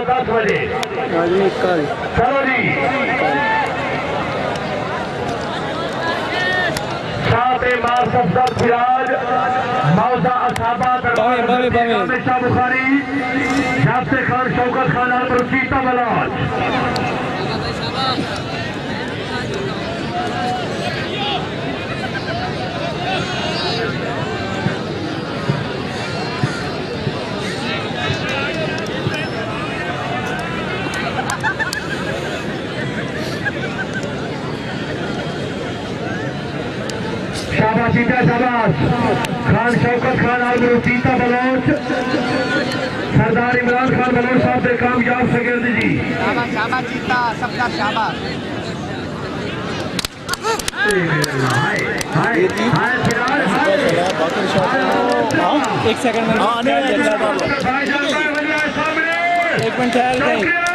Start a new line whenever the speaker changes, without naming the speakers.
10 बजे। चलो जी, शाह मार सफदर सिराज मौजा असाबा हमेशा बुखारी जाफते खान शौकत खान और चीता बलाज। शाबाश चीता, शाबाश खान शौकत खान और चीता बलोच सरदार इमरान खान बलोच साहब से कामयाब शगिर्द जी।
शाबाश शाबाश चीता, सबका शाबाश।
एक सेकंड में 1 मिनट ठहर गए।